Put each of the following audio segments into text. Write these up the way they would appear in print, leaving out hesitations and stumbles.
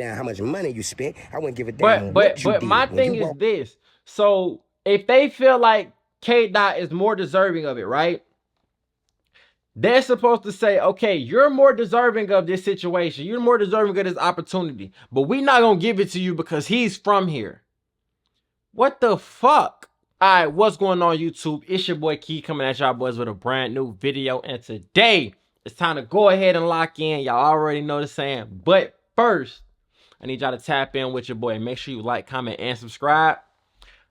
damn how much money you spent. I wouldn't give a damn what you But did. my thing is this. So if they feel like K Dot is more deserving of it, right? They're supposed to say, okay, you're more deserving of this situation. You're more deserving of this opportunity. But we're not going to give it to you because he's from here. What the fuck? All right, what's going on, YouTube? It's your boy Key coming at y'all boys with a brand new video. And today, it's time to go ahead and lock in. Y'all already know the saying. But first, I need y'all to tap in with your boy. Make sure you like, comment, and subscribe.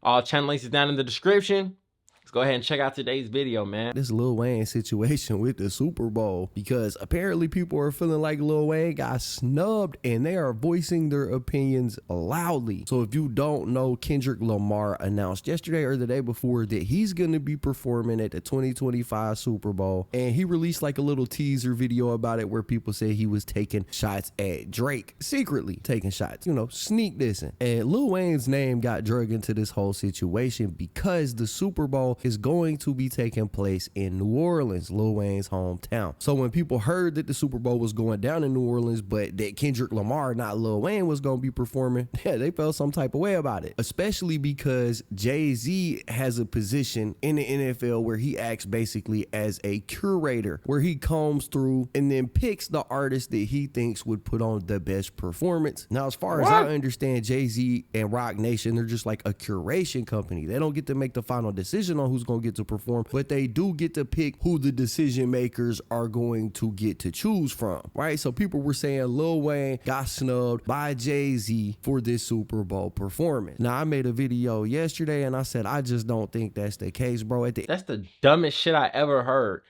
All channel links is down in the description. Let's go ahead and check out today's video, man. This Lil Wayne situation with the Super Bowl, because apparently people are feeling like Lil Wayne got snubbed and they are voicing their opinions loudly. So if you don't know, Kendrick Lamar announced yesterday or the day before that he's going to be performing at the 2025 Super Bowl, and he released like a little teaser video about it where people say he was taking shots at Drake, secretly taking shots, you know, sneak dissing. And Lil Wayne's name got dragged into this whole situation because the Super Bowl is going to be taking place in New Orleans, Lil Wayne's hometown. So when people heard that the Super Bowl was going down in New Orleans, but that Kendrick Lamar, not Lil Wayne, was going to be performing, yeah, they felt some type of way about it, especially because Jay-Z has a position in the NFL where he acts basically as a curator, where he combs through and then picks the artist that he thinks would put on the best performance. Now, as far as I understand, Jay-Z and Rock Nation, they're just like a curation company. They don't get to make the final decision on who's going to get to perform, but they do get to pick who the decision makers are going to get to choose from, right? So people were saying Lil Wayne got snubbed by Jay-Z for this Super Bowl performance. Now, I made a video yesterday and I said, I just don't think that's the case, bro. That's the dumbest shit I ever heard.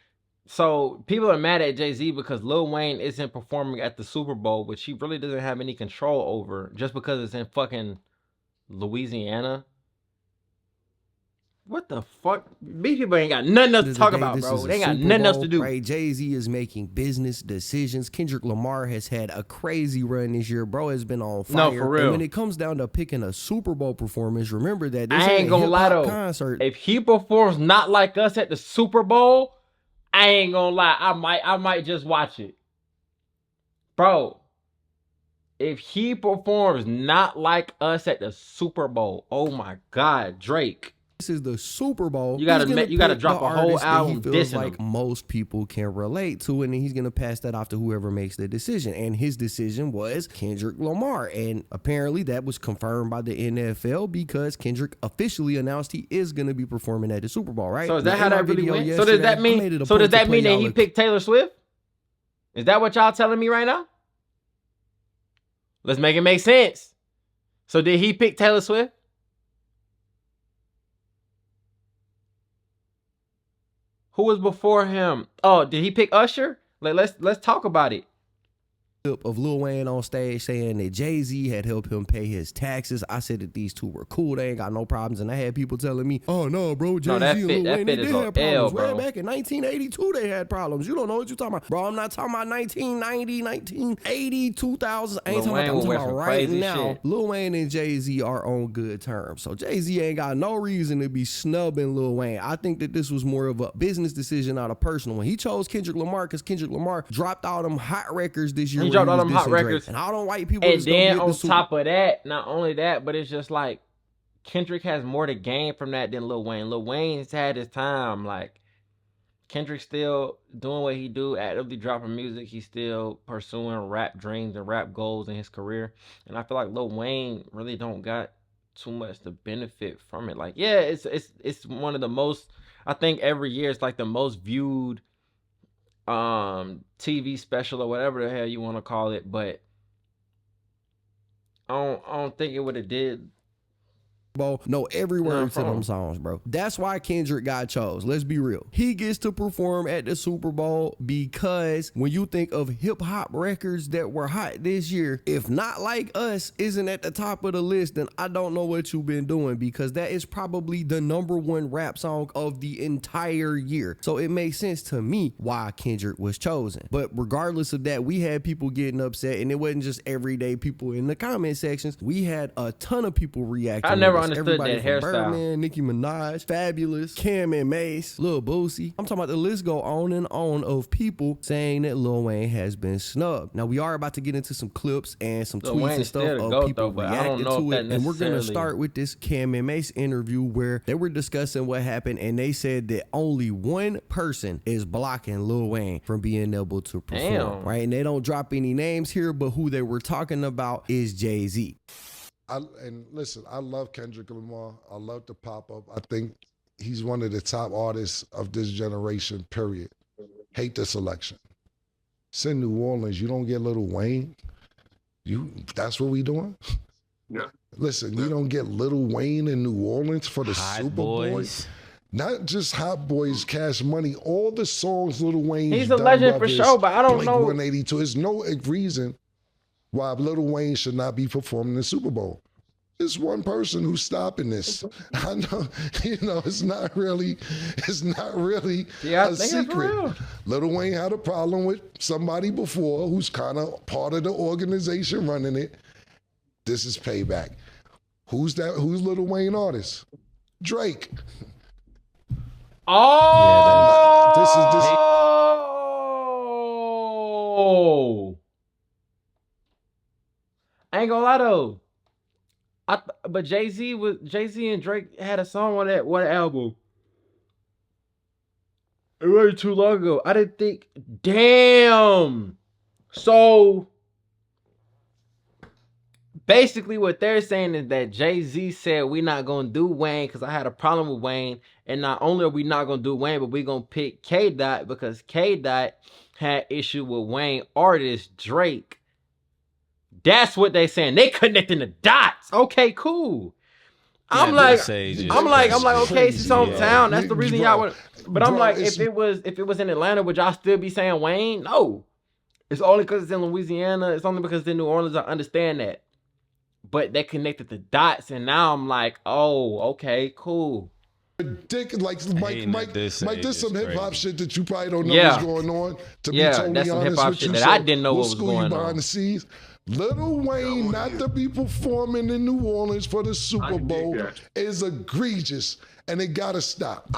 So people are mad at Jay-Z because Lil Wayne isn't performing at the Super Bowl, which he really doesn't have any control over, just because it's in fucking Louisiana. What the fuck? These people ain't got nothing else to talk about, bro. They ain't got nothing else to do. Right? Jay-Z is making business decisions. Kendrick Lamar has had a crazy run this year. Bro has been on fire. No, for real. And when it comes down to picking a Super Bowl performance, remember that this I ain't gonna lie though. Concert. If he performs not like us at the Super Bowl, I ain't gonna lie. I might just watch it. Bro, if he performs not like us at the Super Bowl, oh my God, Drake. This is the Super Bowl. You gotta drop a whole album dissing like most people can relate to, and then he's gonna pass that off to whoever makes the decision. And his decision was Kendrick Lamar, and apparently that was confirmed by the NFL because Kendrick officially announced he is gonna be performing at the Super Bowl. Right? So is that how that really went? So does that mean? So does that mean that he picked Taylor Swift? Is that what y'all telling me right now? Let's make it make sense. So did he pick Taylor Swift? Who was before him? Oh, did he pick Usher? Let's talk about it. Of Lil Wayne on stage saying that Jay-Z had helped him pay his taxes. I said that these two were cool. They ain't got no problems. And I had people telling me, oh, no, bro, Jay-Z and Lil Wayne, they did have problems. Way back in 1982, they had problems. You don't know what you're talking about. Bro, I'm not talking about 1990, 1980, 2000. I ain't talking about right now. Lil Wayne and Jay-Z are on good terms. So Jay-Z ain't got no reason to be snubbing Lil Wayne. I think that this was more of a business decision, not a personal one. He chose Kendrick Lamar because Kendrick Lamar dropped all them hot records this year. He dropped all them hot records. And all them white people. And then on top of that, not only that, but it's just like Kendrick has more to gain from that than Lil Wayne. Lil Wayne's had his time. Like Kendrick's still doing what he do, actively dropping music. He's still pursuing rap dreams and rap goals in his career. And I feel like Lil Wayne really don't got too much to benefit from it. Like, yeah, it's one of the most, I think every year it's like the most viewed TV special or whatever the hell you want to call it, but I don't think it would have did know every word to them songs, bro. That's why Kendrick got chose. Let's be real. He gets to perform at the Super Bowl because when you think of hip hop records that were hot this year, if Not Like Us isn't at the top of the list, then I don't know what you've been doing, because that is probably the #1 rap song of the entire year. So it makes sense to me why Kendrick was chosen. But regardless of that, we had people getting upset, and it wasn't just everyday people in the comment sections. We had a ton of people reacting. understood Everybody that from hairstyle. Birdman, Nicki Minaj, Fabulous, Cam and Mace, Lil Boosie. I'm talking about the list go on and on of people saying that Lil Wayne has been snubbed. Now we are about to get into some clips and some Lil tweets Wayne and is stuff still the of GOAT, people though, but I don't reacting know to if it, that and we're gonna necessarily- start with this Cam and Mace interview where they were discussing what happened, and they said that only one person is blocking Lil Wayne from being able to perform. Damn. Right, and they don't drop any names here, but who they were talking about is Jay-Z. And listen, I love Kendrick Lamar. I love the pop up. I think he's one of the top artists of this generation, period. Hate the selection. It's in New Orleans. You don't get Lil Wayne. That's what we doing? Yeah. Listen, you don't get Lil Wayne in New Orleans for the Hot Super Bowl. Boys. Not just Hot Boys, Cash Money, all the songs Lil Wayne's He's a done, legend for brothers, sure, but I don't know. 182. There's no reason why Lil Wayne should not be performing the Super Bowl. There's one person who's stopping this. I know, it's not really Yeah, I a think it's secret. real. Lil Wayne had a problem with somebody before who's kind of part of the organization running it. This is payback. Who's that? Who's Lil Wayne artist? Drake. Oh, This is this. I ain't gonna lie though. But Jay-Z and Drake had a song on that one album. It wasn't too long ago. I didn't think. Damn. So basically, what they're saying is that Jay-Z said we're not gonna do Wayne because I had a problem with Wayne, and not only are we not gonna do Wayne, but we're gonna pick K Dot because K Dot had issue with Wayne artist Drake. That's what they saying. They connecting the dots. Okay, cool. I'm like, okay, it's his hometown. That's the reason y'all would. But I'm like, if it was in Atlanta, would y'all still be saying Wayne? No. It's only because it's in Louisiana. It's only because it's in New Orleans. I understand that. But they connected the dots, and now I'm like, oh, okay, cool. Like Mike, there's some hip hop shit that you probably don't know what's going on. To be that's totally some honest hip-hop with shit you, that so I didn't know we'll what was school going you behind on. the scenes. Lil Wayne not to be performing in New Orleans for the Super Bowl is egregious, and it gotta stop.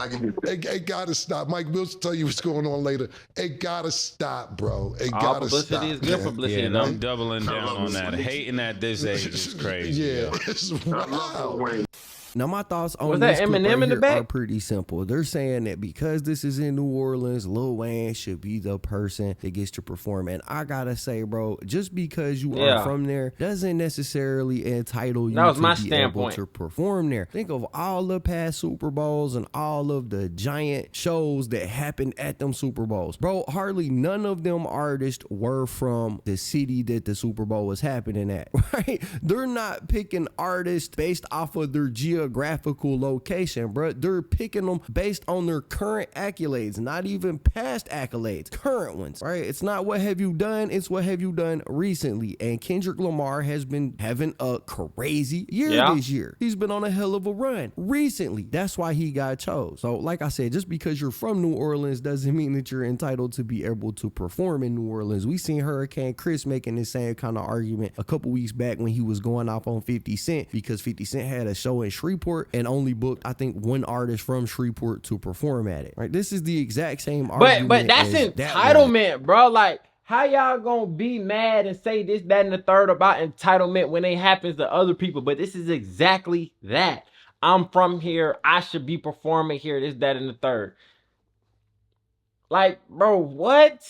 It gotta stop. Mike will tell you what's going on later. It gotta stop, bro. It All gotta publicity stop. is good publicity. Yeah, I'm doubling down on that. Hating at this age is crazy. Yeah, yo. it's wild. Now, my thoughts on Was this that clip Eminem right in the here back? are pretty simple. They're saying that because this is in New Orleans, Lil Wayne should be the person that gets to perform. And I gotta say, bro, just because you are from there doesn't necessarily entitle you to be able to perform there. Think of all the past Super Bowls and all of the giant shows that happened at them Super Bowls. Bro, hardly none of them artists were from the city that the Super Bowl was happening at, right? They're not picking artists based off of their geographical location, bro. They're picking them based on their current accolades, not even past accolades, current ones, right? It's not what have you done, it's what have you done recently. And Kendrick Lamar has been having a crazy year this year. He's been on a hell of a run recently. That's why he got chose. So like I said, just because you're from New Orleans doesn't mean that you're entitled to be able to perform in New Orleans. We seen Hurricane Chris making the same kind of argument a couple weeks back when he was going off on 50 Cent because 50 Cent had a show in Shreveport and only booked, I think, one artist from Shreveport to perform at it. Right? This is the exact same argument. But that's entitlement, bro. Like, how y'all gonna be mad and say this, that, and the third about entitlement when it happens to other people? But this is exactly that. I'm from here. I should be performing here. This, that, and the third. Like, bro, what?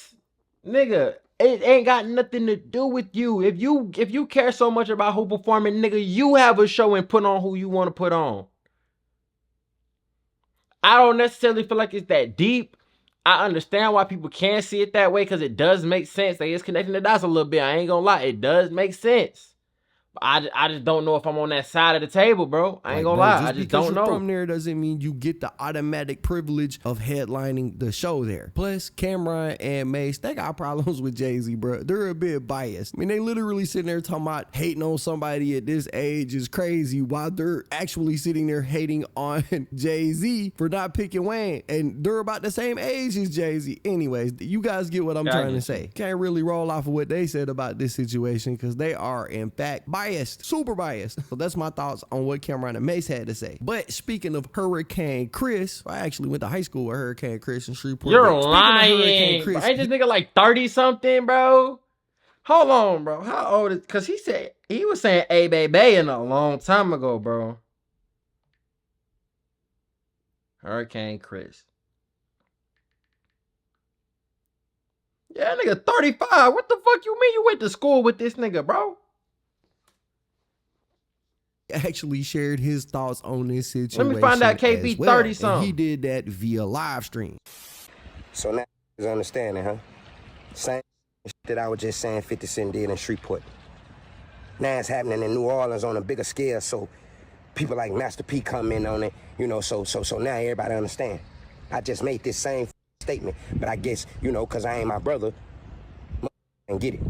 Nigga, it ain't got nothing to do with you. If you care so much about who performing, nigga, you have a show and put on who you want to put on. I don't necessarily feel like it's that deep. I understand why people can't see it that way because it does make sense. They is connecting the dots a little bit. I ain't gonna lie. It does make sense. I just don't know if I'm on that side of the table, bro. I ain't gonna lie. I just don't know. From there doesn't mean you get the automatic privilege of headlining the show there. Plus, Cameron and Mace, they got problems with Jay-Z, bro. They're a bit biased. I mean, they literally sitting there talking about hating on somebody at this age is crazy while they're actually sitting there hating on Jay-Z for not picking Wayne. And they're about the same age as Jay-Z. Anyways, you guys get what I'm trying to say. Can't really roll off of what they said about this situation because they are, in fact, biased. biased, super biased. So that's my thoughts on what Cameron and Mace had to say. But speaking of Hurricane Chris, I actually went to high school with Hurricane Chris in Shreveport. You're lying. Chris, ain't this nigga like 30 something, bro? Hold on, bro. How old is? Cause he was saying "Hey, baby" in a long time ago, bro. Hurricane Chris. Yeah, nigga 35. What the fuck you mean you went to school with this nigga, bro? Actually shared his thoughts on this situation. Let me find out KB 30 something. He did that via live stream. So now is understanding, huh? Same that I was just saying 50 Cent did in Shreveport. Now it's happening in New Orleans on a bigger scale, so people like Master P come in on it, you know, so now everybody understand. I just made this same statement, but I guess, you know, because I ain't my brother, and get it.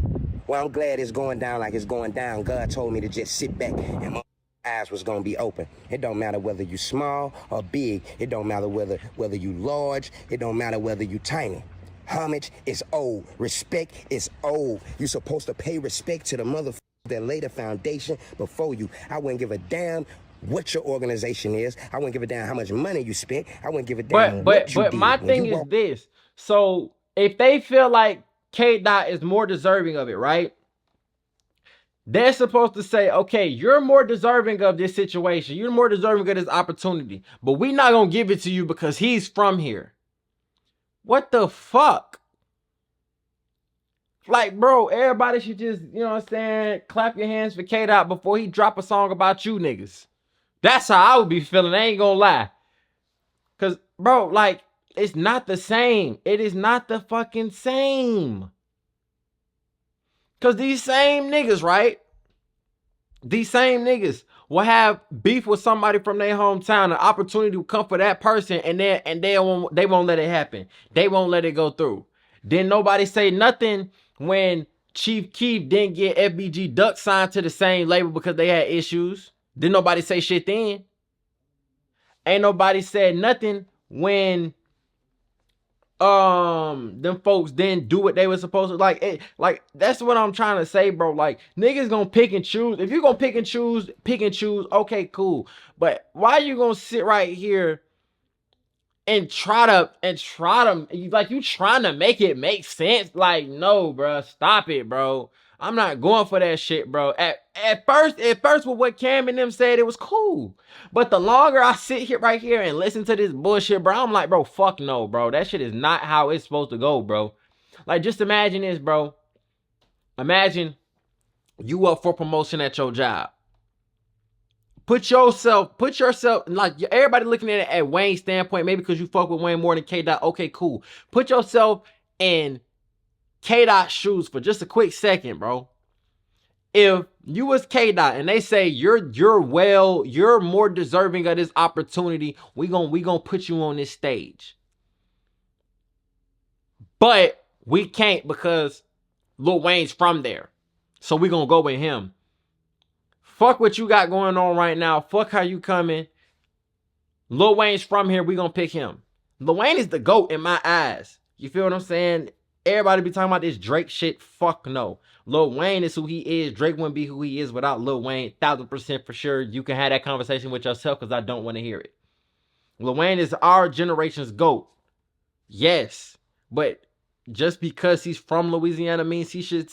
Well, I'm glad it's going down like it's going down. God told me to just sit back and my eyes was going to be open. It don't matter whether you small or big. It don't matter whether you large. It don't matter whether you tiny. Homage is old. Respect is old. You're supposed to pay respect to the motherfuckers that laid the foundation before you. I wouldn't give a damn what your organization is. I wouldn't give a damn how much money you spent. I wouldn't give a damn what you did. But my thing is this. So if they feel like K-Dot is more deserving of it, right? They're supposed to say, okay, you're more deserving of this situation. You're more deserving of this opportunity. But we're not going to give it to you because he's from here. What the fuck? Like, bro, everybody should just, you know what I'm saying, clap your hands for K-Dot before he drop a song about you niggas. That's how I would be feeling. I ain't gonna lie. Because, bro, like, it's not the same. It is not the fucking same. Because these same niggas, right? These same niggas will have beef with somebody from their hometown. An opportunity will come for that person, and they won't let it happen. They won't let it go through. Then nobody say nothing when Chief Keef didn't get FBG Duck signed to the same label because they had issues. Didn't nobody say shit then? Ain't nobody said nothing when them folks didn't do what they were supposed to. Like that's what I'm trying to say, bro. Like, niggas gonna pick and choose. If you're gonna pick and choose, okay, cool. But why you gonna sit right here and try to like, you trying to make it make sense? Like, no, bro, stop it, bro. I'm not going for that shit, bro. At first with what Cam and them said, it was cool. But the longer I sit here right here and listen to this bullshit, bro, I'm like, bro, fuck no, bro. That shit is not how it's supposed to go, bro. Like, just imagine this, bro. Imagine you up for promotion at your job. Put yourself, like, everybody looking at it at Wayne's standpoint, maybe because you fuck with Wayne more than K-Dot. Okay, cool. Put yourself in K-Dot shoes for just a quick second, bro. If you was K-Dot and they say you're more deserving of this opportunity, we gonna put you on this stage. But we can't because Lil Wayne's from there. So we gonna go with him. Fuck what you got going on right now. Fuck how you coming. Lil Wayne's from here, we gonna pick him. Lil Wayne is the GOAT in my eyes. You feel what I'm saying? Everybody be talking about this Drake shit. Fuck no. Lil Wayne is who he is. Drake wouldn't be who he is without Lil Wayne. 1000% for sure. You can have that conversation with yourself because I don't want to hear it. Lil Wayne is our generation's GOAT. Yes. But just because he's from Louisiana means he should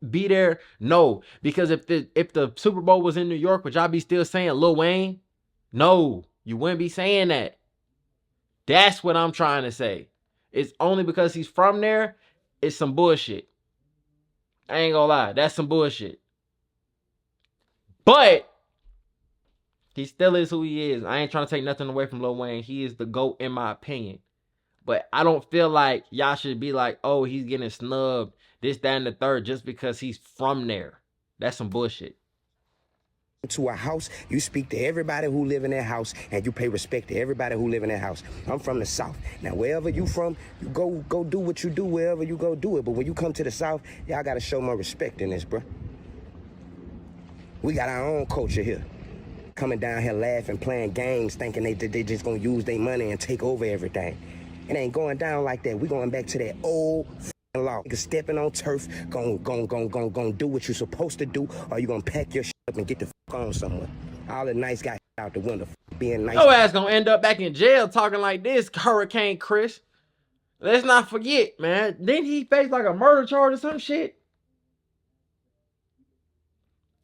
be there? No. Because if the Super Bowl was in New York, would y'all be still saying Lil Wayne? No. You wouldn't be saying that. That's what I'm trying to say. It's only because he's from there. It's some bullshit. I ain't gonna lie. That's some bullshit. But he still is who he is. I ain't trying to take nothing away from Lil Wayne. He is the GOAT in my opinion. But I don't feel like y'all should be like, oh, he's getting snubbed, this, that, and the third, just because he's from there. That's some bullshit. To a house, you speak to everybody who live in that house, and you pay respect to everybody who live in that house. I'm from the South. Now, wherever you from, you go do what you do wherever you go do it. But when you come to the South, y'all got to show more respect in this, bro. We got our own culture here. Coming down here laughing, playing games, thinking they just going to use their money and take over everything. It ain't going down like that. We going back to that old law. about. Niggas stepping on turf, gon' do what you're supposed to do, or you gonna pack your shit up and get the fuck on somewhere. All the nice guys out the window, being nice. Your ass gonna end up back in jail talking like this, Hurricane Chris. Let's not forget, man. Didn't he face like a murder charge or some shit?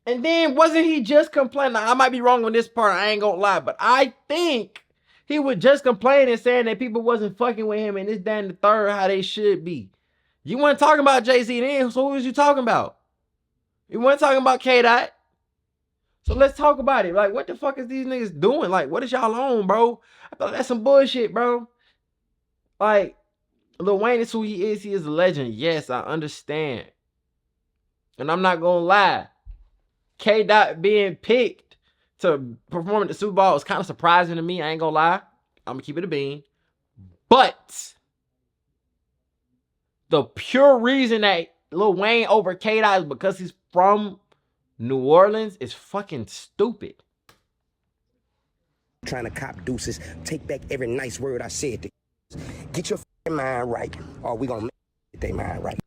And then wasn't he just complaining? Now, I might be wrong on this part, I ain't gonna lie, but I think he was just complaining, saying that people wasn't fucking with him and this, that, and the third, how they should be. You weren't talking about Jay-Z then, so who was you talking about? You weren't talking about K-Dot. So let's talk about it. Like, what the fuck is these niggas doing? Like, what is y'all on, bro? I thought that's some bullshit, bro. Like, Lil Wayne is who he is. He is a legend. Yes, I understand. And I'm not gonna lie. K-Dot being picked to perform at the Super Bowl is kind of surprising to me. I ain't gonna lie. I'm gonna keep it a bean. But the pure reason that Lil Wayne over K-Dot is because he's from New Orleans is fucking stupid. Trying to cop deuces, take back every nice word I said to get your mind right, or we gonna make their mind right.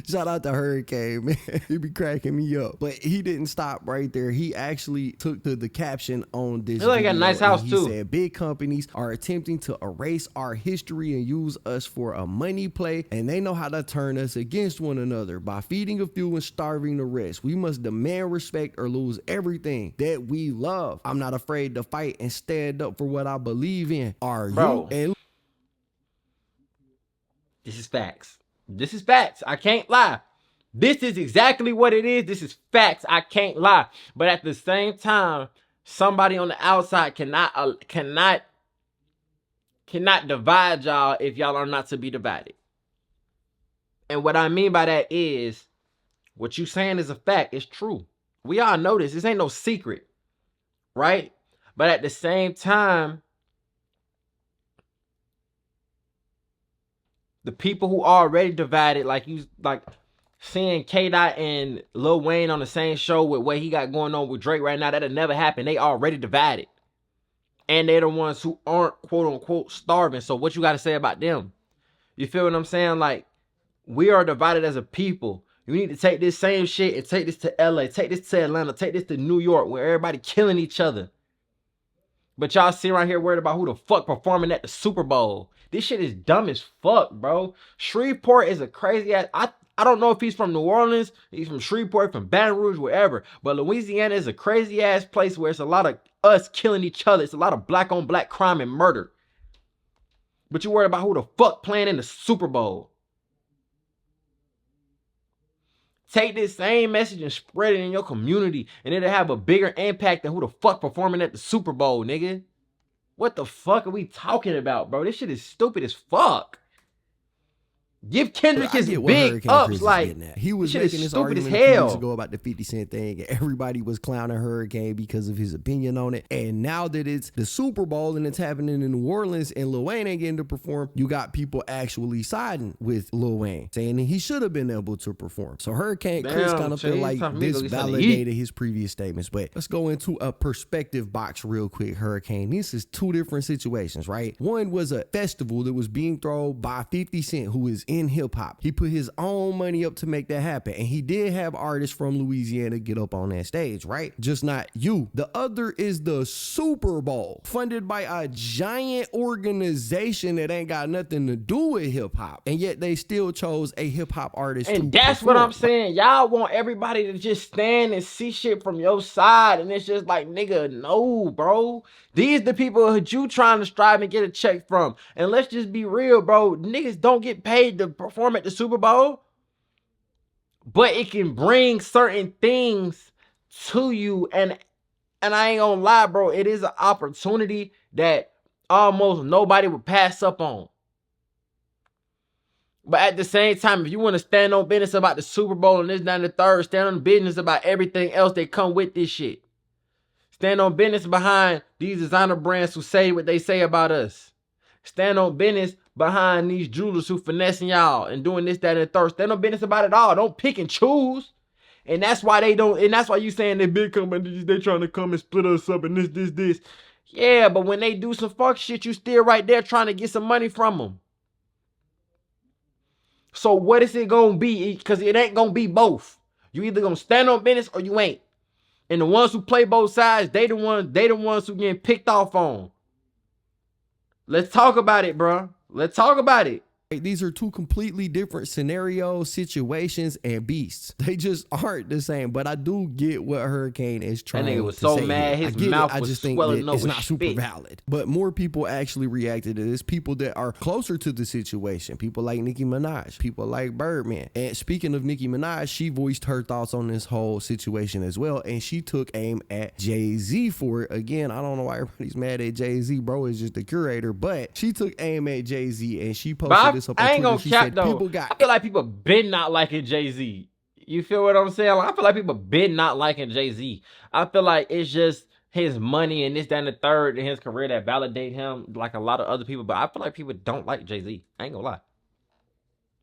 Shout out to Hurricane, man. He be cracking me up. But he didn't stop right there. He actually took to the caption on this video. He got a nice house too. He said, big companies are attempting to erase our history and use us for a money play, and they know how to turn us against one another by feeding a few and starving the rest. We must demand respect or lose everything that we love. I'm not afraid to fight and stand up for what I believe in. Are you? And this is facts. This is facts. I can't lie. This is exactly what it is. This is facts. I can't lie. But at the same time, somebody on the outside cannot divide y'all if y'all are not to be divided. And what I mean by that is, what you saying is a fact. It's true. We all know this. This ain't no secret. Right? But at the same time, the people who already divided, like seeing K-Dot and Lil Wayne on the same show with what he got going on with Drake right now, that'll never happen. They already divided. And they're the ones who aren't quote unquote starving. So what you got to say about them? You feel what I'm saying? Like, we are divided as a people. You need to take this same shit and take this to LA, take this to Atlanta, take this to New York, where everybody killing each other. But y'all sit around here worried about who the fuck performing at the Super Bowl. This shit is dumb as fuck, bro. Shreveport is a crazy ass. I don't know if he's from New Orleans, he's from Shreveport, from Baton Rouge, wherever. But Louisiana is a crazy ass place where it's a lot of us killing each other. It's a lot of black on black crime and murder. But you worried about who the fuck playing in the Super Bowl. Take this same message and spread it in your community, and it'll have a bigger impact than who the fuck performing at the Super Bowl, nigga. What the fuck are we talking about, bro? This shit is stupid as fuck. Give Kendrick his big ups, like, he was making this argument a few weeks ago about the 50 Cent thing, and everybody was clowning Hurricane because of his opinion on it. And now that it's the Super Bowl and it's happening in New Orleans and Lil Wayne ain't getting to perform, you got people actually siding with Lil Wayne, saying that he should have been able to perform. So Hurricane Chris kind of feel like this validated his previous statements. But let's go into a perspective box real quick, Hurricane. This is two different situations, right? One was a festival that was being thrown by 50 Cent, who is in hip-hop. He put his own money up to make that happen, and he did have artists from Louisiana get up on that stage, right? Just not you. The other is the Super Bowl, funded by a giant organization that ain't got nothing to do with hip-hop, and yet they still chose a hip-hop artist and that's perform. What I'm saying. Y'all want everybody to just stand and see shit from your side, and it's just like, nigga, no, bro. These the people that you trying to strive and get a check from. And let's just be real, bro. Niggas don't get paid to perform at the Super Bowl. But it can bring certain things to you. And I ain't gonna lie, bro. It is an opportunity that almost nobody would pass up on. But at the same time, if you want to stand on business about the Super Bowl and this, that, and the third, stand on business about everything else that come with this shit. Stand on business behind these designer brands who say what they say about us. Stand on business behind these jewelers who finessing y'all and doing this, that, and the third. Stand on business about it all. Don't pick and choose. And that's why they don't, and that's why you saying they big companies, they trying to come and split us up and this. Yeah, but when they do some fuck shit, you still right there trying to get some money from them. So what is it gonna be? Because it ain't gonna be both. You either gonna stand on business or you ain't. And the ones who play both sides, they the ones who getting picked off on. Let's talk about it, bro. Let's talk about it. These are two completely different scenarios, situations, and beasts. They just aren't the same. But I do get what Hurricane is trying to say. That nigga was so mad, his mouth was I just think swelling that up it's with not super spit. valid. But more people actually reacted to this. People that are closer to the situation. People like Nicki Minaj. People like Birdman. And speaking of Nicki Minaj, she voiced her thoughts on this whole situation as well. And she took aim at Jay-Z for it. Again, I don't know why everybody's mad at Jay-Z. Bro is just the curator. But she took aim at Jay-Z and she posted this up on I ain't Twitter. gonna She cap said, though. people got I feel like people been not liking Jay-Z. You feel what I'm saying? Like, I feel like people been not liking Jay-Z. I feel like it's just his money and this, that, and the third in his career that validate him like a lot of other people. But I feel like people don't like Jay-Z. I ain't gonna lie.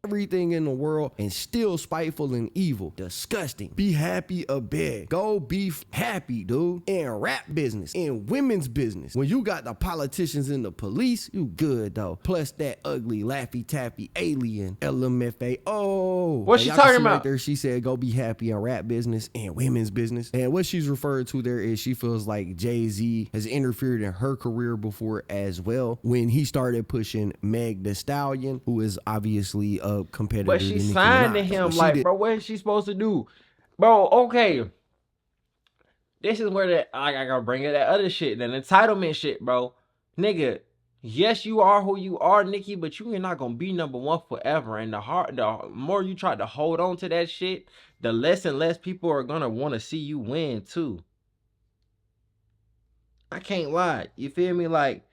everything in the world and still spiteful and evil. Disgusting. Be happy a bit. Go beef happy, dude. In rap business, in women's business. When you got the politicians and the police, you good though. Plus that ugly Laffy Taffy alien LMFA. Oh, what's she talking about? Right there, she said go be happy in rap business and women's business. And what she's referred to there is she feels like Jay-Z has interfered in her career before as well when he started pushing Meg Thee Stallion, who is obviously a competitor. But she signed to him, like, bro, what is she supposed to do? Bro, okay. This is where I gotta bring it that other shit, that entitlement shit, bro. Nigga, yes, you are who you are, Nicki, but you are not gonna be number one forever. And the more you try to hold on to that shit, the less and less people are gonna want to see you win too. I can't lie. You feel me? Like,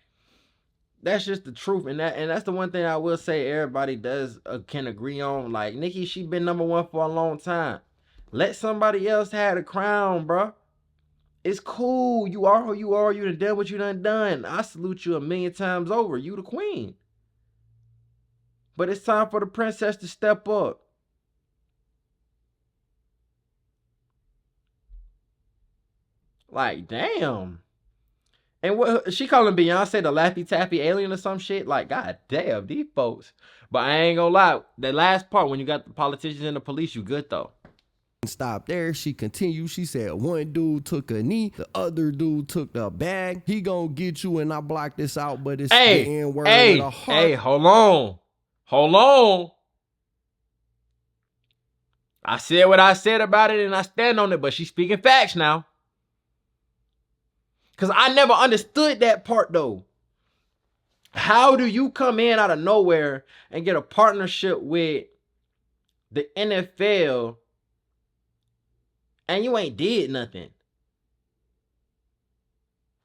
that's just the truth, and that's the one thing I will say everybody does can agree on. Like, Nicki, she been number one for a long time. Let somebody else have the crown, bro. It's cool. You are who you are. You done done what you done. I salute you 1,000,000 times over. You the queen. But it's time for the princess to step up. Like, damn. And what she calling Beyonce the Laffy Taffy alien or some shit? Like, god damn, these folks. But I ain't gonna lie, the last part when you got the politicians and the police, you good though. Stop there. She continued. She said one dude took a knee, the other dude took the bag. He gonna get you, and I blocked this out, but it's the N-word with a heart. Hey, hold on. I said what I said about it, and I stand on it. But she's speaking facts now. Because I never understood that part, though. How do you come in out of nowhere and get a partnership with the NFL and you ain't did nothing?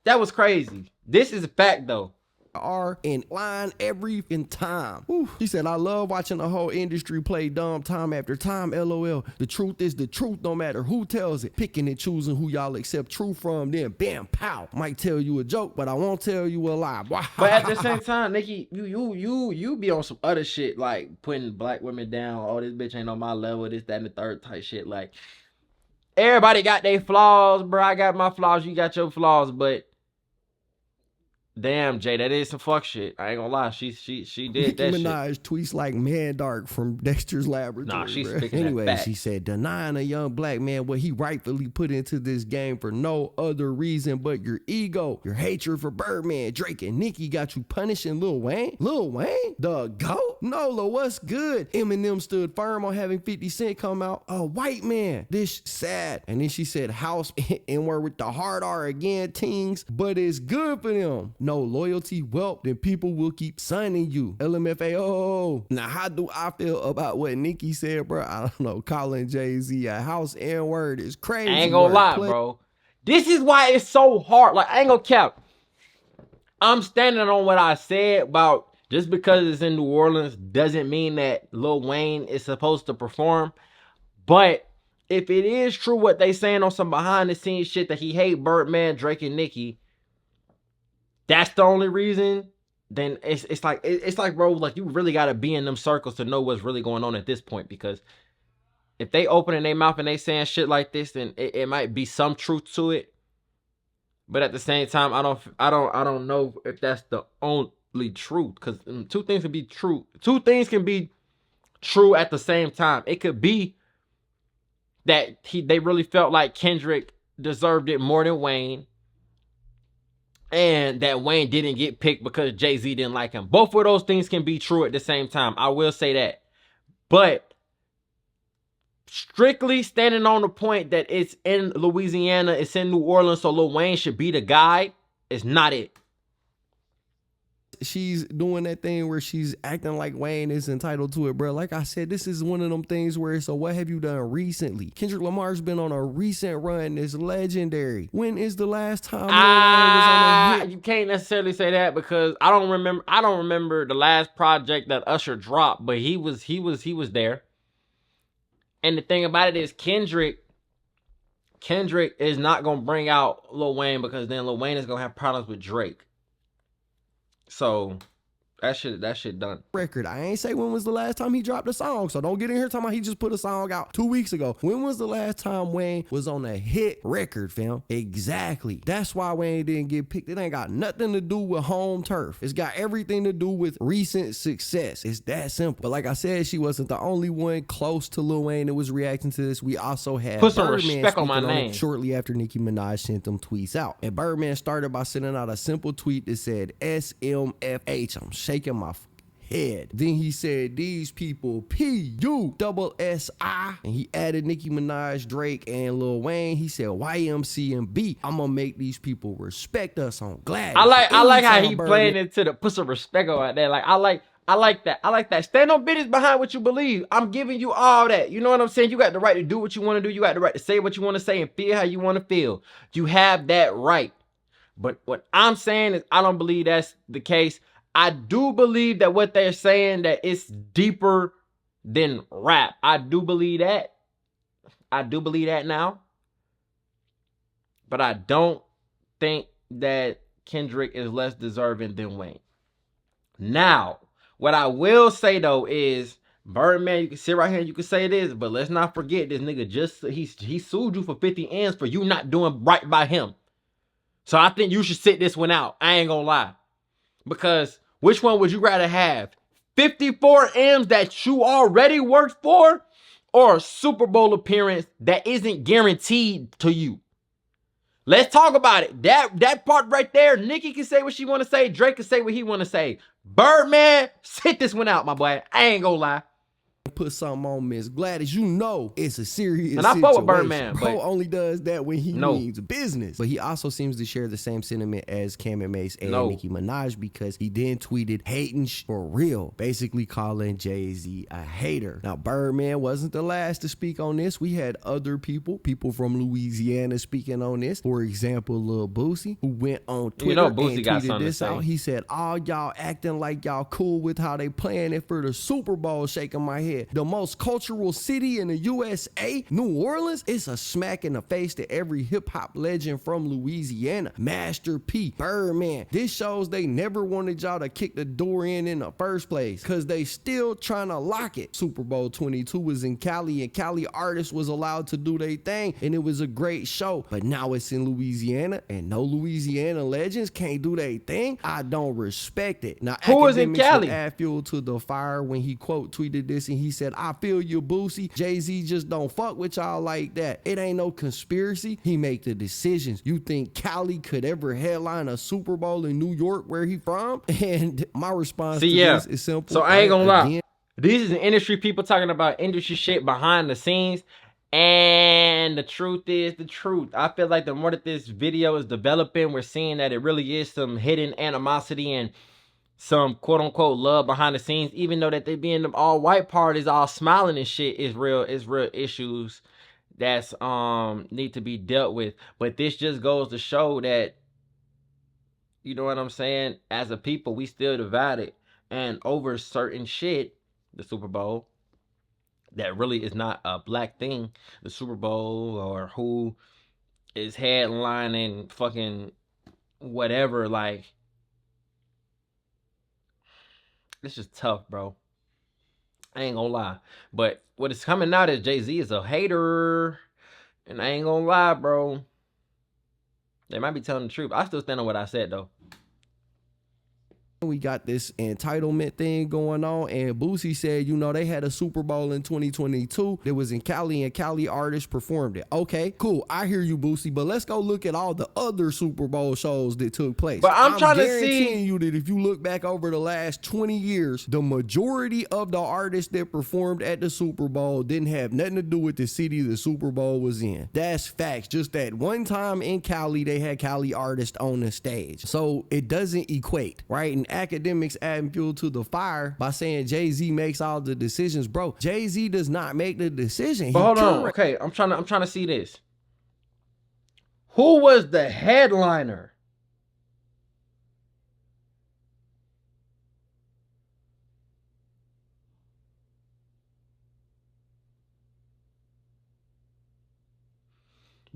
That was crazy. This is a fact, though. Are in line every time. Whew. She said, I love watching the whole industry play dumb time after time. LOL. The truth is the truth, no matter who tells it. Picking and choosing who y'all accept truth from, then bam, pow. Might tell you a joke, but I won't tell you a lie. But at the same time, Nicki, you be on some other shit, like putting black women down. Oh, this bitch ain't on my level. This, that, and the third type shit. Like, everybody got their flaws, bro. I got my flaws. You got your flaws, but damn, Jay, that is some fuck shit. I ain't gonna lie. She did that Nicki Minaj shit. tweets like Man Dark from Dexter's Laboratory. Nah, she's bruh. speaking Anyway, that fact. she said, denying a young black man what he rightfully put into this game for no other reason but your ego, your hatred for Birdman, Drake, and Nicki got you punishing Lil Wayne? Lil Wayne? The GOAT? Nola, what's good? Eminem stood firm on having 50 Cent come out. A white man. This sad. And then she said, house N-word with the hard R again, tings, but it's good for them. No loyalty, well, then people will keep signing you. LMFAO. Now, how do I feel about what Nicki said, bro? I don't know. Calling Jay-Z a house N-word is crazy. I ain't gonna lie, bro. This is why it's so hard. Like, I ain't gonna cap. I'm standing on what I said about just because it's in New Orleans doesn't mean that Lil Wayne is supposed to perform. But if it is true what they saying on some behind the scenes shit that he hate Birdman, Drake, and Nicki, that's the only reason, then it's like, bro, like, you really gotta be in them circles to know what's really going on at this point. Because if they opening their mouth and they saying shit like this, then it might be some truth to it. But at the same time, I don't know if that's the only truth. Because two things can be true. Two things can be true at the same time. It could be that they really felt like Kendrick deserved it more than Wayne, and that Wayne didn't get picked because Jay-Z didn't like him. Both of those things can be true at the same time. I will say that. But strictly standing on the point that it's in Louisiana, it's in New Orleans, so Lil Wayne should be the guy, is not it. She's doing that thing where she's acting like Wayne is entitled to it, bro. Like I said, this is one of them things where, so what have you done recently? Kendrick Lamar's been on a recent run. It's legendary. When is the last time Lil Wayne was on a hit? You can't necessarily say that because I don't remember the last project that Usher dropped, but he was there. And the thing about it is Kendrick is not gonna bring out Lil Wayne because then Lil Wayne is gonna have problems with Drake. So that shit done. Record. I ain't say when was the last time he dropped a song, so don't get in here talking about he just put a song out 2 weeks ago. When was the last time Wayne was on a hit record, fam? Exactly. That's why Wayne didn't get picked. It ain't got nothing to do with home turf. It's got everything to do with recent success. It's that simple. But like I said, she wasn't the only one close to Lil Wayne that was reacting to this. We also had Put some Birdman respect on my speaking name. it shortly after Nicki Minaj sent them tweets out. And Birdman started by sending out a simple tweet that said SMFH. I'm shaking my head. Then he said, these people PUSSI. And he added Nicki Minaj, Drake, and Lil Wayne. He said YMCMB. I'm gonna make these people respect us on Glad. I like how he playing into the put some respect on that. Like I like that. I like that. Stand on business behind what you believe. I'm giving you all that. You know what I'm saying? You got the right to do what you want to do. You got the right to say what you want to say and feel how you want to feel. You have that right. But what I'm saying is I don't believe that's the case. I do believe that what they're saying, that it's deeper than rap. I do believe that. I do believe that now. But I don't think that Kendrick is less deserving than Wayne. Now, what I will say though is, Birdman, you can sit right here and you can say this, but let's not forget this nigga he sued you for 50 M's for you not doing right by him. So I think you should sit this one out. I ain't gonna lie. Because which one would you rather have? 54 M's that you already worked for, or a Super Bowl appearance that isn't guaranteed to you? Let's talk about it. That part right there, Nicki can say what she want to say. Drake can say what he want to say. Birdman, sit this one out, my boy. I ain't gonna lie. Put something on Miss Gladys, you know it's a serious and I situation. fuck with Birdman, Bro but only does that when he means business. But he also seems to share the same sentiment as Cam and Mace and Nicki Minaj, because he then tweeted hating for real, basically calling Jay-Z a hater. Now Birdman wasn't the last to speak on this. We had other people from Louisiana speaking on this. For example, Lil Boosie, who went on Twitter and tweeted this out. He said, all y'all acting like y'all cool with how they playing it for the Super Bowl, shaking my head. The most cultural city in the USA, New Orleans, it's a smack in the face to every hip-hop legend from Louisiana. Master P, Birdman. This shows they never wanted y'all to kick the door in the first place, because they still trying to lock it. Super Bowl 22 was in Cali, and Cali artists was allowed to do their thing, and it was a great show. But now it's in Louisiana, and no Louisiana legends can't do their thing. I don't respect it. Now, who was in Cali? Add fuel to the fire when he quote tweeted this, and he said, I feel you, Boosie. Jay-Z just don't fuck with y'all like that. It ain't no conspiracy. He make the decisions. You think Cali could ever headline a Super Bowl in New York, where he from? And my response to this is simple. So I ain't gonna lie. These is the industry people talking about industry shit behind the scenes. And the truth is the truth. I feel like the more that this video is developing, we're seeing that it really is some hidden animosity and some quote unquote love behind the scenes, even though that they be in them all white parties all smiling and shit is real issues that's need to be dealt with. But this just goes to show that, you know what I'm saying, as a people we still divided, and over certain shit, the Super Bowl, that really is not a black thing, the Super Bowl, or who is headlining fucking whatever, like, this is tough, bro. I ain't gonna lie. But what is coming out is Jay-Z is a hater. And I ain't gonna lie, bro. They might be telling the truth. I still stand on what I said, though. We got this entitlement thing going on, and Boosie said, you know, they had a Super Bowl in 2022 that was in Cali, and Cali artists performed it. Okay, cool. I hear you, Boosie, but let's go look at all the other Super Bowl shows that took place. But I'm trying to guaranteeing you that if you look back over the last 20 years, the majority of the artists that performed at the Super Bowl didn't have nothing to do with the city the Super Bowl was in. That's facts. Just that one time in Cali, they had Cali artists on the stage. So it doesn't equate, right? And academics adding fuel to the fire by saying Jay-Z makes all the decisions. Bro, Jay-Z does not make the decision. But hold on. Okay, I'm trying to see this. Who was the headliner?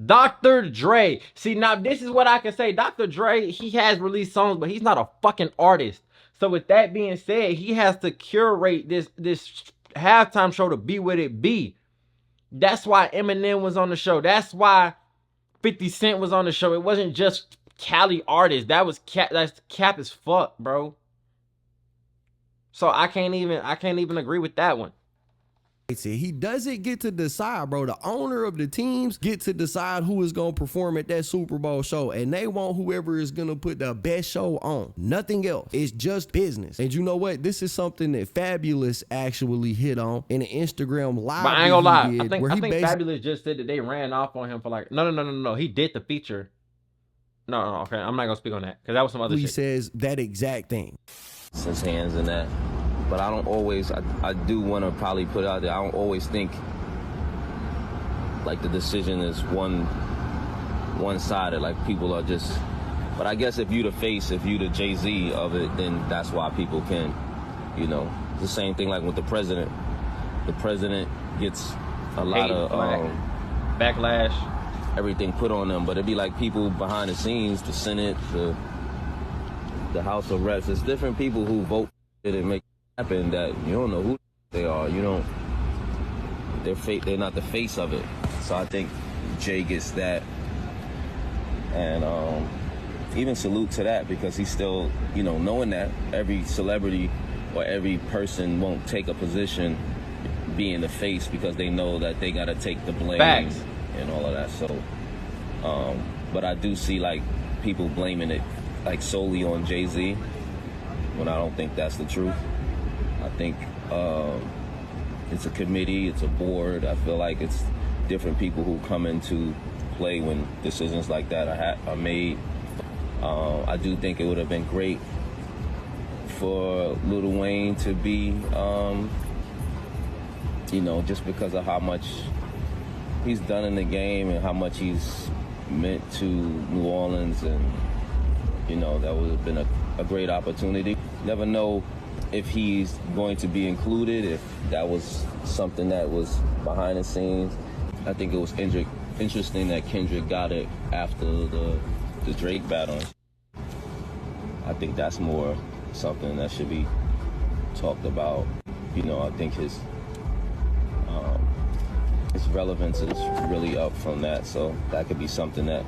Dr. Dre. See, now this is what I can say. Dr. Dre, he has released songs, but he's not a fucking artist. So with that being said, he has to curate this halftime show to be what it be. That's why Eminem was on the show. That's why 50 Cent was on the show. It wasn't just Cali artists. That's cap as fuck, bro. So I can't even agree with that one. He doesn't get to decide, bro. The owner of the teams get to decide who is going to perform at that Super Bowl show, and they want whoever is going to put the best show on. Nothing else. It's just business. And you know what? This is something that Fabulous actually hit on in an Instagram live. But I ain't gonna lie. I think Fabulous just said that they ran off on him for like, no. He did the feature. No, okay. I'm not gonna speak on that because that was some other shit. He says that exact thing. Since hands and that. But I don't always, I do want to probably put it out there, I don't always think like the decision is one-sided, like people are just, but I guess if you the face, if you the Jay-Z of it, then that's why people can, you know, the same thing like with the president. The president gets a lot of backlash, everything put on them, but it'd be like people behind the scenes, the Senate, the House of Reps, it's different people who vote and make happen that you don't know who they are. You don't. They're not the face of it. So I think Jay gets that, and even salute to that because he's still, you know, knowing that every celebrity or every person won't take a position being the face because they know that they got to take the blame. Facts. And all of that. So, but I do see like people blaming it like solely on Jay-Z when I don't think that's the truth. I think it's a committee, it's a board. I feel like it's different people who come into play when decisions like that are made. I do think it would have been great for Lil Wayne to be, you know, just because of how much he's done in the game and how much he's meant to New Orleans, and, you know, that would have been a great opportunity. Never know if he's going to be included, if that was something that was behind the scenes. I think it was interesting that Kendrick got it after the Drake battle. I think that's more something that should be talked about. You know, I think his relevance is really up from that, so that could be something that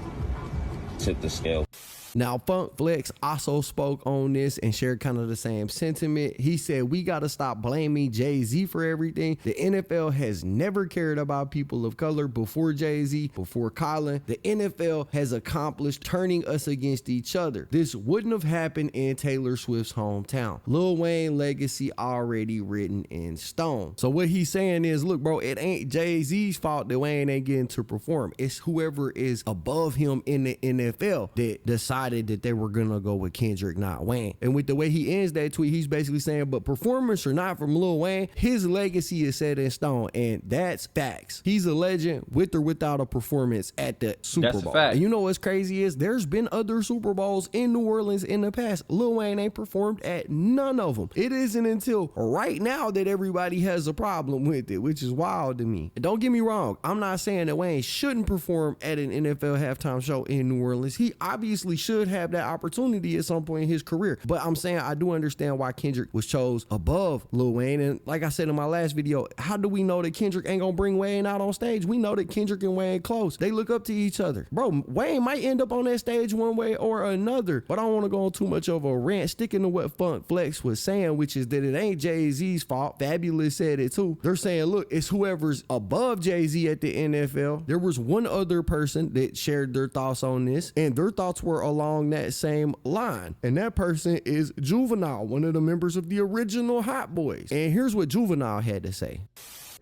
tipped the scale. Now, Funk Flex also spoke on this and shared kind of the same sentiment. He said, we got to stop blaming Jay-Z for everything. The NFL has never cared about people of color before Jay-Z, before Colin. The NFL has accomplished turning us against each other. This wouldn't have happened in Taylor Swift's hometown. Lil Wayne legacy already written in stone. So what he's saying is, look, bro, it ain't Jay-Z's fault that Wayne ain't getting to perform. It's whoever is above him in the NFL that decided that they were gonna go with Kendrick, not Wayne. And with the way he ends that tweet, he's basically saying, but performance or not from Lil Wayne, his legacy is set in stone, and that's facts. He's a legend with or without a performance at the Super Bowl. Fact. And you know what's crazy is there's been other Super Bowls in New Orleans in the past. Lil Wayne ain't performed at none of them. It isn't until right now that everybody has a problem with it, which is wild to me. And don't get me wrong, I'm not saying that Wayne shouldn't perform at an NFL halftime show in New Orleans. He obviously should should have that opportunity at some point in his career. But I'm saying I do understand why Kendrick was chose above Lil Wayne. And like I said in my last video, how do we know that Kendrick ain't gonna bring Wayne out on stage? We know that Kendrick and Wayne close. They look up to each other. Bro, Wayne might end up on that stage one way or another, but I don't want to go on too much of a rant. Sticking to what Funk Flex was saying, which is that it ain't Jay-Z's fault. Fabulous said it too. They're saying, look, it's whoever's above Jay-Z at the NFL. There was one other person that shared their thoughts on this, and their thoughts were along that same line. And that person is Juvenile, one of the members of the original Hot Boys. And here's what Juvenile had to say.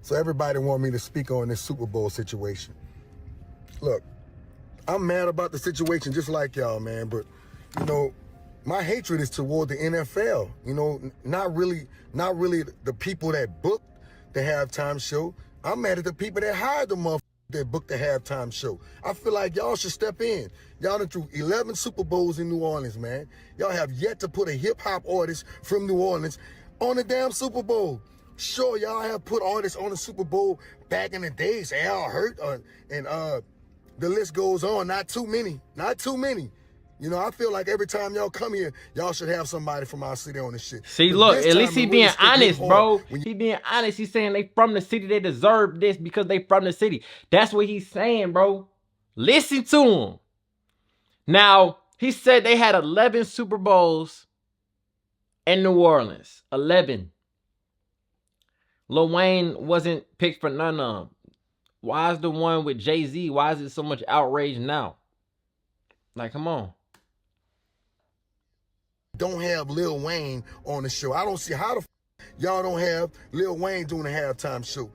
So everybody want me to speak on this Super Bowl situation. Look, I'm mad about the situation just like y'all, man, but you know, my hatred is toward the NFL. You know, not really the people that booked the halftime show. I'm mad at the people that hired the motherfuckers that booked the halftime show. I feel like y'all should step in. Y'all done threw 11 Super Bowls in New Orleans, man. Y'all have yet to put a hip-hop artist from New Orleans on the damn Super Bowl. Sure, y'all have put artists on the Super Bowl back in the days. Al Hurt, and the list goes on. Not too many. Not too many. You know, I feel like every time y'all come here, y'all should have somebody from our city on this shit. See, But look, this at time least he it being really stick honest, hard bro. when He being honest. He's saying they from the city. They deserve this because they from the city. That's what he's saying, bro. Listen to him. Now, he said they had 11 Super Bowls in New Orleans. 11. Lil Wayne wasn't picked for none of them. Why is the one with Jay-Z? Why is it so much outrage now? Like, come on. don't have Lil Wayne on the show. I don't see how the y'all don't have Lil Wayne doing a halftime show.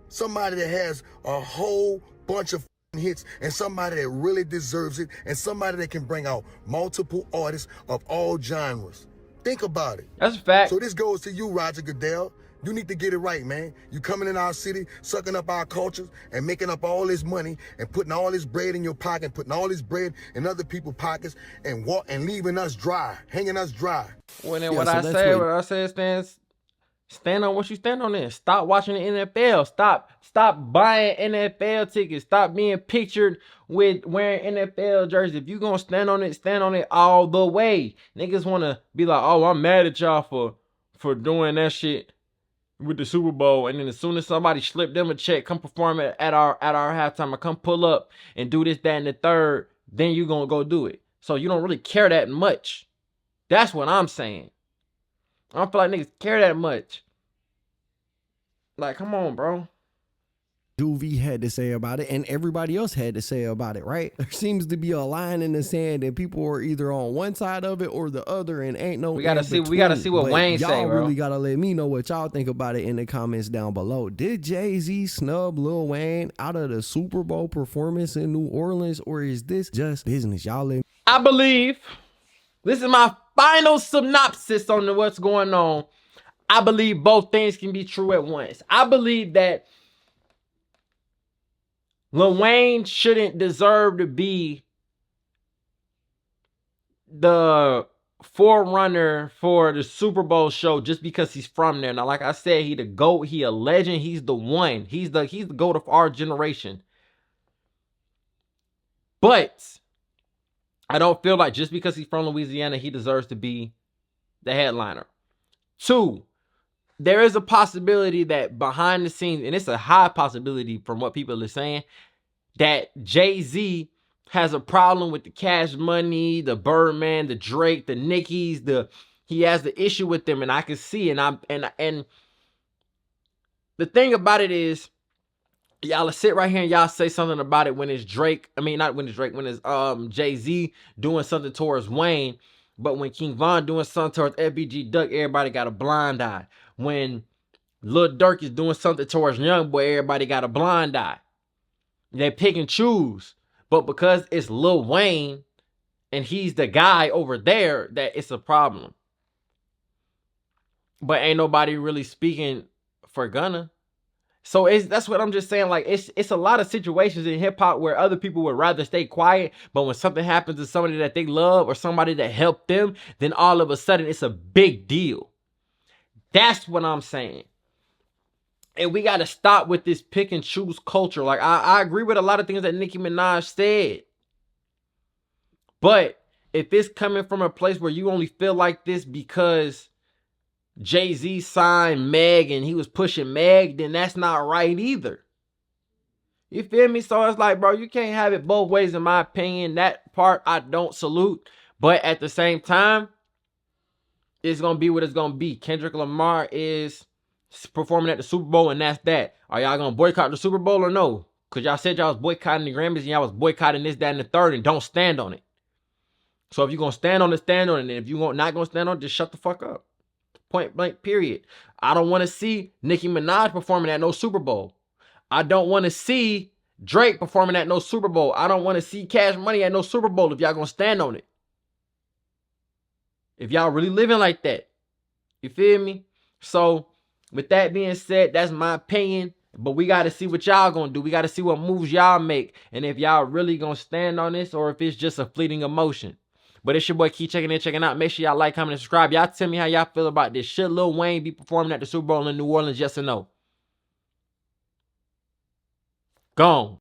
Somebody that has a whole bunch of hits and somebody that really deserves it and somebody that can bring out multiple artists of all genres. Think about it. That's a fact. So this goes to you, Roger Goodell. You need to get it right, man. You coming in our city, sucking up our cultures and making up all this money and putting all this bread in your pocket, putting all this bread in other people's pockets and leaving us dry, hanging us dry. Well, then what I said, stand on what you stand on then. Stop watching the NFL. Stop buying NFL tickets. Stop being pictured with wearing NFL jerseys. If you gonna stand on it all the way. Niggas wanna be like, oh, I'm mad at y'all for doing that shit with the Super Bowl, and then as soon as somebody slip them a check, come perform at our halftime, or come pull up and do this, that, and the third, then you gonna go do it. So you don't really care that much. That's what I'm saying. I don't feel like niggas care that much. Like, come on, bro. Juvie had to say about it, and everybody else had to say about it, right? There seems to be a line in the sand that people are either on one side of it or the other, and ain't no. We gotta see what but Wayne say, bro. Y'all really gotta let me know what y'all think about it in the comments down below. Did Jay-Z snub Lil Wayne out of the Super Bowl performance in New Orleans, or is this just business? Y'all let me. I believe this is my final synopsis on what's going on. I believe both things can be true at once. I believe that Lil Wayne shouldn't deserve to be the forerunner for the Super Bowl show just because he's from there. Now, like I said, he the GOAT, he a legend, he's the one. He's the GOAT of our generation. But I don't feel like just because he's from Louisiana, he deserves to be the headliner. 2, there is a possibility that behind the scenes, and it's a high possibility from what people are saying, that Jay-Z has a problem with the Cash Money, the Birdman, the Drake, the Nickies, he has the issue with them, and I can see, and the thing about it is, y'all sit right here and y'all say something about it when it's Drake. I mean, not when it's Drake, when it's Jay-Z doing something towards Wayne. But when King Von doing something towards FBG Duck, everybody got a blind eye. When Lil Durk is doing something towards Youngboy, everybody got a blind eye. They pick and choose. But because it's Lil Wayne and he's the guy over there, that it's a problem. But ain't nobody really speaking for Gunna. So that's what I'm just saying. Like, it's a lot of situations in hip hop where other people would rather stay quiet, but when something happens to somebody that they love or somebody that helped them, then all of a sudden it's a big deal. That's what I'm saying. And we got to stop with this pick and choose culture. Like, I agree with a lot of things that Nicki Minaj said, but if it's coming from a place where you only feel like this because Jay-Z signed Meg and he was pushing Meg, then that's not right either. You feel me? So it's like, bro, you can't have it both ways, in my opinion. That part I don't salute. But at the same time, it's going to be what it's going to be. Kendrick Lamar is performing at the Super Bowl, and that's that. Are y'all going to boycott the Super Bowl or no? Because y'all said y'all was boycotting the Grammys and y'all was boycotting this, that, and the third, and don't stand on it. So if you're going to stand on it, stand on it. And if you're not going to stand on it, just shut the fuck up. Point blank, period. I don't want to see Nicki Minaj performing at no Super Bowl. I don't want to see Drake performing at no Super Bowl. I don't want to see Cash Money at no Super Bowl if y'all going to stand on it. If y'all really living like that. You feel me? So, with that being said, that's my opinion. But we got to see what y'all going to do. We got to see what moves y'all make. And if y'all really going to stand on this or if it's just a fleeting emotion. But it's your boy Key checking in, checking out. Make sure y'all like, comment, and subscribe. Y'all tell me how y'all feel about this. Should Lil Wayne be performing at the Super Bowl in New Orleans? Yes or no? Gone.